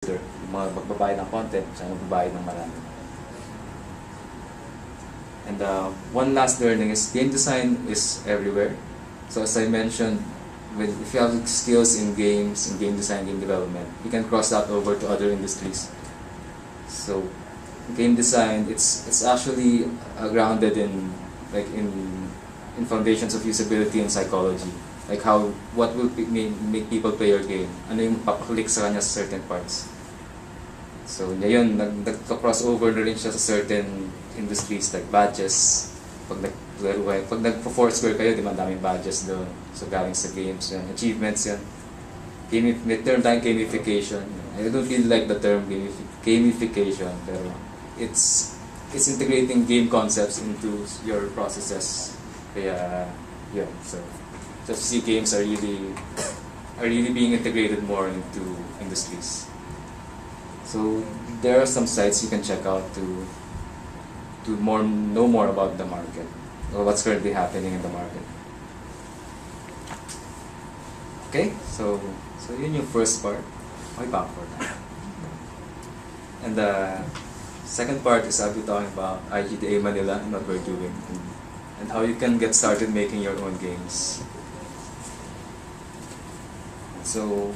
Yung mga magbabayad ng content, siya magbabayad ng marami. And one last learning is game design is everywhere. So as I mentioned, if you have skills in games, in game design, game development, you can cross that over to other industries. So game design, it's actually grounded in like in foundations of usability and psychology. Like what will make people play your game? Ano yung papaklik sa kanya sa certain parts? So ngayon, nagka-crossover na rin siya sa certain industries like badges. Pag nagpo-Foursquare kayo, di ba, daming badges doon. So galing sa games yan, achievements yan. May term tayong gamification. I don't really like the term gamification, pero it's integrating game concepts into your processes. Kaya, yeah, so just see games are really being integrated more into industries. So there are some sites you can check out to know more about the market or what's currently happening in the market. Okay, so yun yung first part. Okay, backward. And the second part is I'll be talking about IGDA Manila and what we're doing and how you can get started making your own games. So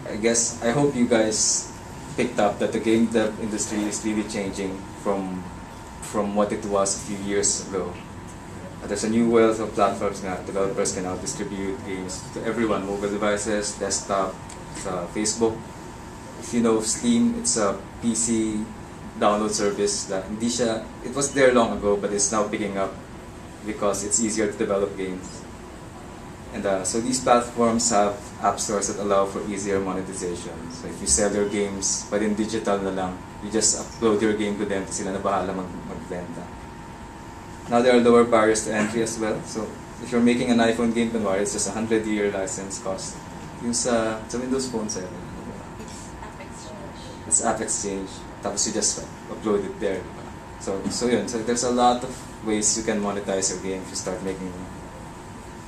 I hope you guys picked up that the game dev industry is really changing from what it was a few years ago. There's a new wealth of platforms now. Developers can now distribute games to everyone, mobile devices, desktop, Facebook. If you know Steam, it's a PC download service that it was there long ago, but it's now picking up because it's easier to develop games. And so these platforms have app stores that allow for easier monetization. So if you sell your games, but in digital na lang, you just upload your game to them, sila na bahala magbenta. Now there are lower barriers to entry as well. So if you're making an iPhone game, kunwari, it's just a 100-year license cost. Yung sa Windows Phone 7. It's App Exchange. Tapos you just upload it there. So yun. So there's a lot of ways you can monetize your game if you start making them.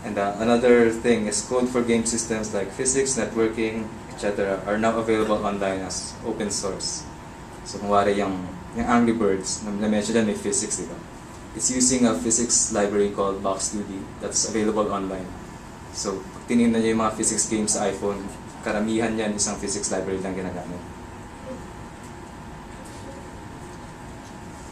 And another thing is code for game systems like physics, networking, etc. are now available online as open source. So kung wari yung Angry Birds, na-mention na may physics, di ba? It's using a physics library called Box2D that's available online. So pag tinignan niyo yung mga physics games sa iPhone, karamihan yan isang physics library lang ginagamit.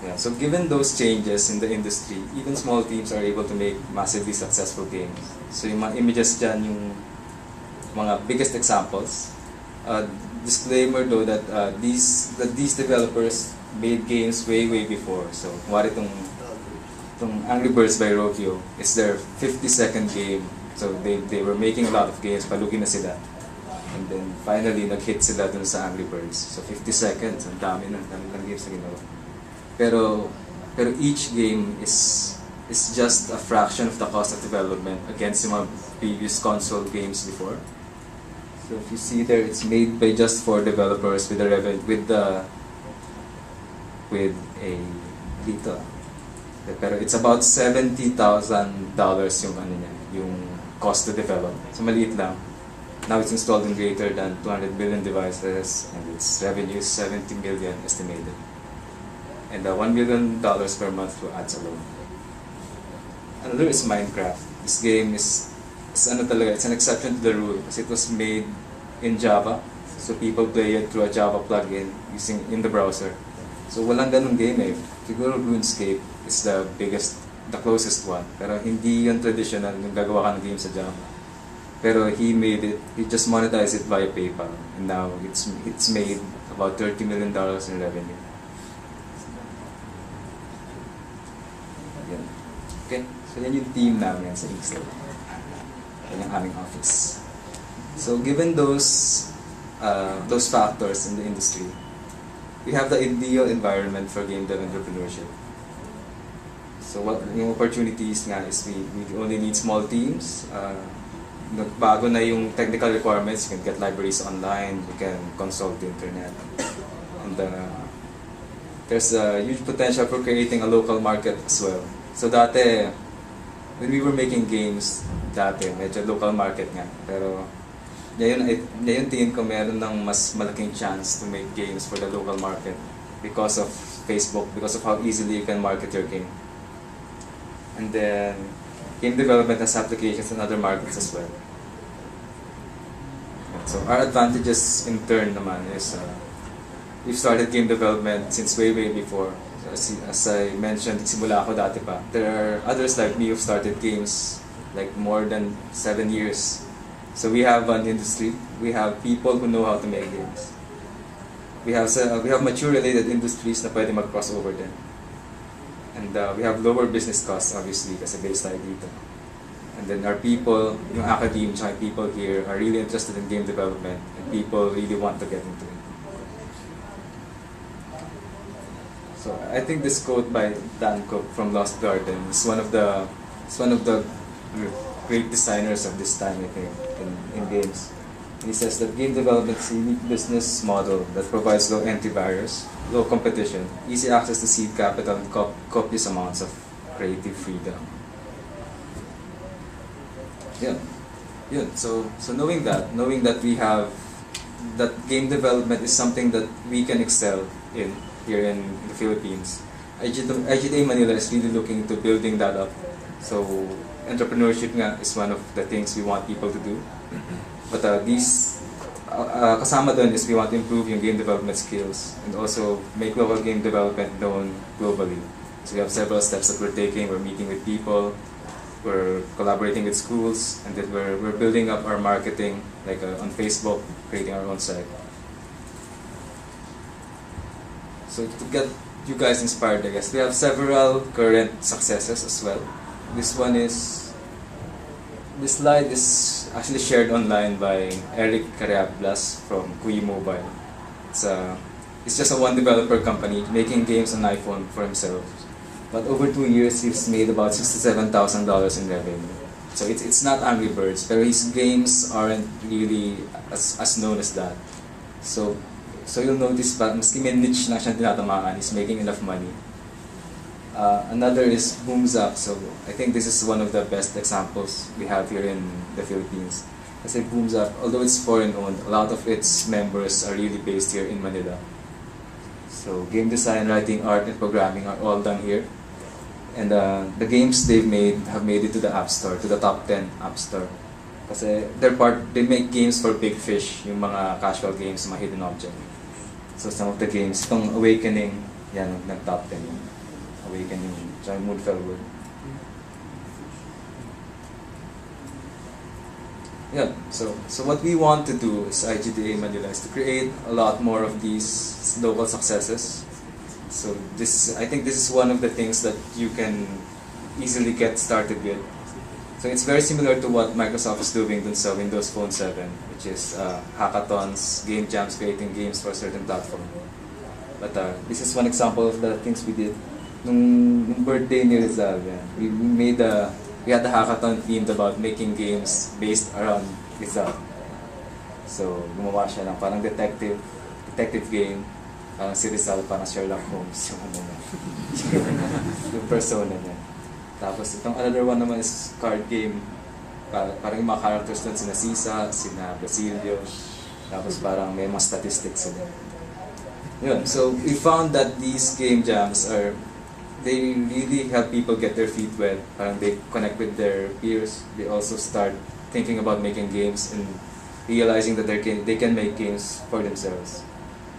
Yeah, so given those changes in the industry, even small teams are able to make massively successful games. So yung mga images dyan, yung mga biggest examples. Disclaimer though that these developers made games way before. So wari itong Angry Birds by Rovio is their 50-second game. So they were making a lot of games, palugi na sila. And then finally nag-hit sila dun sa Angry Birds. So 50 seconds, ang dami ng games na ginawa. Pero each game is just a fraction of the cost of development against yung mga previous console games before. So if you see there, it's made by just 4 developers with a dito. Pero it's about $70,000 yung yung cost to develop. So maliit lang. Now it's installed in greater than 200 million devices and its revenue is 70 million estimated. And $1 million per month to ads alone. Another is Minecraft. This game is it's an exception to the rule because it was made in Java. So people play it through a Java plugin in the browser. So walang ganung game eh. Siguro RuneScape is the closest one. Pero hindi yung traditional, yung gagawa ka ng game sa Java. Pero he just monetized it via PayPal. And now it's made about $30 million in revenue. Okay, so yan yung team namin sa Inkster. Yan yung aming office. So given those factors in the industry, we have the ideal environment for game dev entrepreneurship. So what yung opportunities nga is we only need small teams. Nagbago na yung technical requirements. You can get libraries online, you can consult the internet. And there's a huge potential for creating a local market as well. So dati, when we were making games, medyo local market nga. Pero ngayon tingin ko meron ng mas malaking chance to make games for the local market because of Facebook, because of how easily you can market your game. And then, game development has applications in other markets as well. So our advantages in turn naman is we've started game development since way before. So as I mentioned, simula ako dati pa. There are others like me who've started games like more than 7 years. So we have an industry. We have people who know how to make games. We have mature related industries na pwede mag-crossover din. And we have lower business costs obviously kasi based tayo dito. And then our people, yung academe, tsaka people here are really interested in game development and people really want to get into it. So I think this quote by Dan Cook from Lost Garden is one of the great designers of this time, I think, in games. He says that game development is a unique business model that provides low entry barriers, low competition, easy access to seed capital, and copious amounts of creative freedom. Yeah. So knowing that we have that game development is something that we can excel in here in the Philippines. IGDA Manila is really looking to building that up. So entrepreneurship nga is one of the things we want people to do. But kasama dun is we want to improve yung game development skills and also make local game development known globally. So we have several steps that we're taking. We're meeting with people, we're collaborating with schools, and then we're building up our marketing, like on Facebook, creating our own site. So to get you guys inspired, I guess, we have several current successes as well. This slide is actually shared online by Eric Cariablas from Kui Mobile. It's just a one developer company making games on iPhone for himself. But over 2 years, he's made about $67,000 in revenue. So it's not Angry Birds, but his games aren't really as known as that. So you'll notice pa, maski may niche na siyang tinatamaan, he's making enough money. Another is Boomzap. So I think this is one of the best examples we have here in the Philippines. Kasi Boomzap, although it's foreign owned, a lot of its members are really based here in Manila. So game design, writing, art, and programming are all done here. And the games they've made have made it to the App Store, to the top 10 App Store. Kasi they make games for big fish, yung mga casual games, mga hidden object. So some of the games, itong Awakening, yan, nag-top 10. Awakening, tsaka Moodfellwood. Yeah, so what we want to do is IGDA Manila is to create a lot more of these local successes. So I think this is one of the things that you can easily get started with. So it's very similar to what Microsoft is doing dun sa Windows Phone 7, which is hackathons, game jams, creating games for a certain platform. But this is one example of the things we did. Nung birthday ni Rizal, we had a hackathon themed about making games based around Rizal. So gumawa siya ng parang detective game. Si Rizal parang Sherlock Holmes yung persona niya. Tapos itong another one naman is card game. Parang yung mga characters doon, sina Sisa, sina Basilio. Tapos parang may mga statistics sila. Yun. So we found that these game jams they really help people get their feet wet. Parang they connect with their peers. They also start thinking about making games and realizing that they can make games for themselves.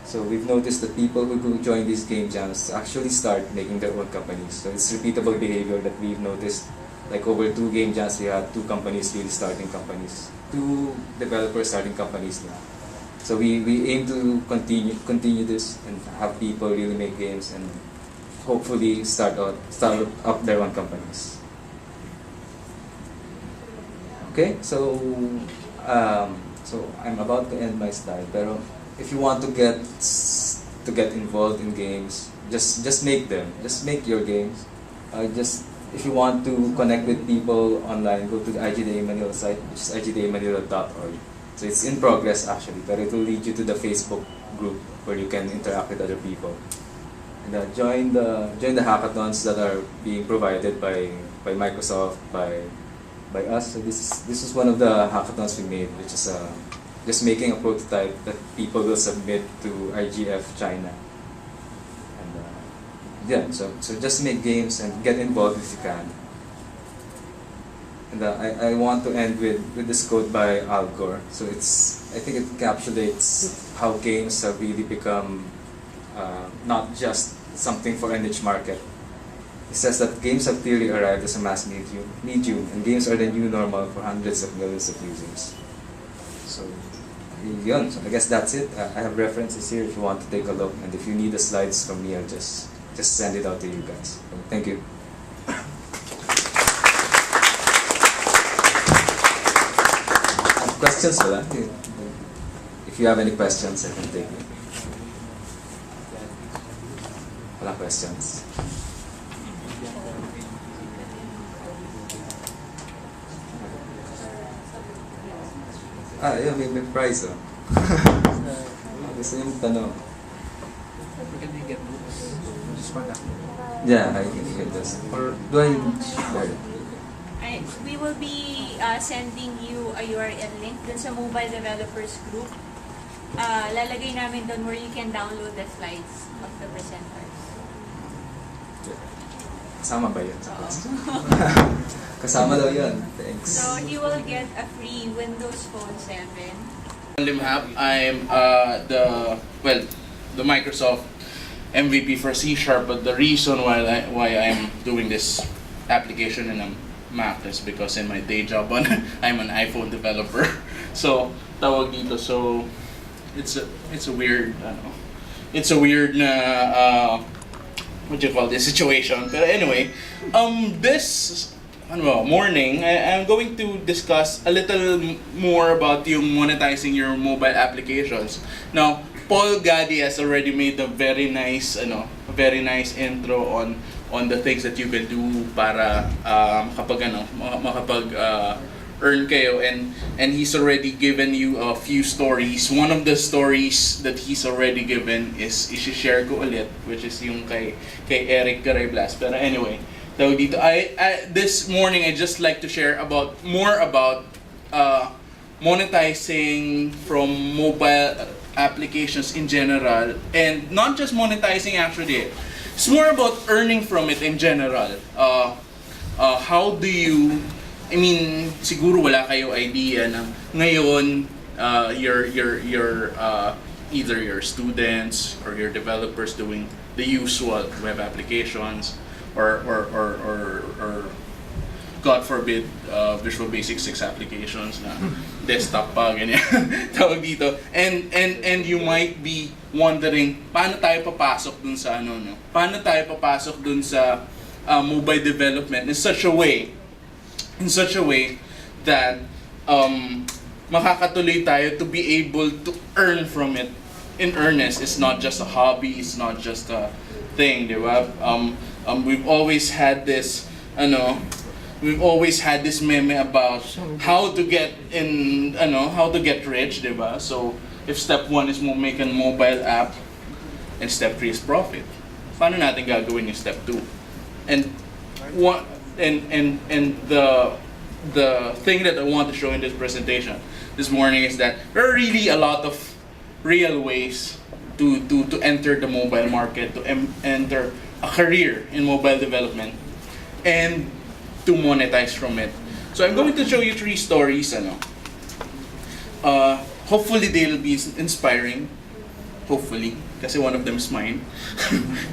So we've noticed that people who join these game jams actually start making their own companies. So it's repeatable behavior that we've noticed. Like over 2 game jams, we had 2 companies really starting companies. 2 developers starting companies now. So we aim to continue this and have people really make games and hopefully start up their own companies. Okay, so I'm about to end my slide, pero if you want to get involved in games, just make them. Just make your games. If you want to connect with people online, go to the IGDA Manila site, which is igdamanila.org. So it's in progress actually, but it will lead you to the Facebook group where you can interact with other people. And join the hackathons that are being provided by Microsoft, by us. So this is one of the hackathons we made, which is just making a prototype that people will submit to IGF China. And yeah, so just make games and get involved if you can. And I want to end with this quote by Al Gore. So I think it encapsulates how games have really become not just something for a niche market. He says that games have clearly arrived as a mass medium, and games are the new normal for hundreds of millions of users. So, yun. So I guess that's it. I have references here if you want to take a look, and if you need the slides from me, I'll just send it out to you guys. So, thank you. Questions for that? If you have any questions, I can take them. Wala questions. Yeah, may prize, oh. Gusto niyo magtanong? Can we get books? Just for that. Yeah, I can get this. Or do I share it? We will be sending you a URL link dun sa mobile developers group. Lalagay namin dun where you can download the slides of the presenters. Kasama ba yun? Kasama daw yun. Thanks. So you will get a free Windows Phone 7. Limhap, I'm the Microsoft MVP for C#, but the reason why I'm doing this application in a Mac is because in my day job I'm an iPhone developer. So tawag dito. So it's a weird what do you call this situation? But anyway, this morning I'm going to discuss a little more about yung monetizing your mobile applications. Now, Paul Gadi has already made a very nice intro on the things that you can do para makapag earn kayo, and he's already given you a few stories. One of the stories that he's already given is i-share ko ulit, which is yung kay Eric Gariblas. Pero anyway, tawag dito, this morning I just like to share more about monetizing from mobile applications in general, and not just monetizing actually. It's more about earning from it in general. How do you, siguro wala kayo idea na ngayon your either your students or your developers doing the usual web applications or God forbid Visual Basic 6 applications na desktop pa ganyan tawag dito, and you might be wondering paano tayo papasok dun sa mobile development in such a way that makakatuloy tayo to be able to earn from it in earnest. It's not just a hobby, it's not just a thing, di ba? We've always had this meme about how to get rich, di ba? So if step 1 is make a mobile app and step 3 is profit, paano natin gagawin yung step 2? And the thing that I want to show in this presentation this morning is that there are really a lot of real ways to enter the mobile market, to enter a career in mobile development, and to monetize from it. So I'm going to show you 3 stories. Hopefully they'll be inspiring. Hopefully, kasi one of them is mine.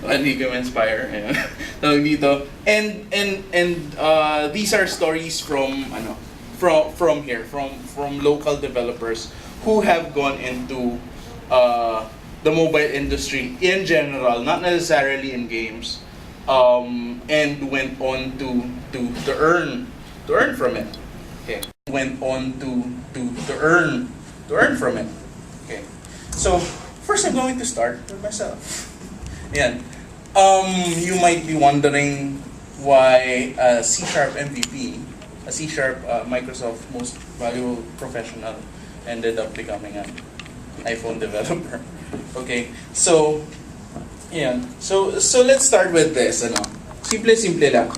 Hindi ko inspire. Tawag dito. And these are stories from local developers who have gone into the mobile industry in general, not necessarily in games, and went on to earn from it. Okay. Went on to earn from it. Okay. So first, I'm going to start with myself. Yan. You might be wondering why a C# MVP, a C# Microsoft Most Valuable Professional, ended up becoming an iPhone developer. Okay, so yeah. So let's start with this. Simple lang.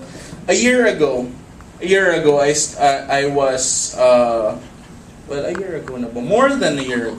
A year ago, I was well, a year ago na po. More than a year ago.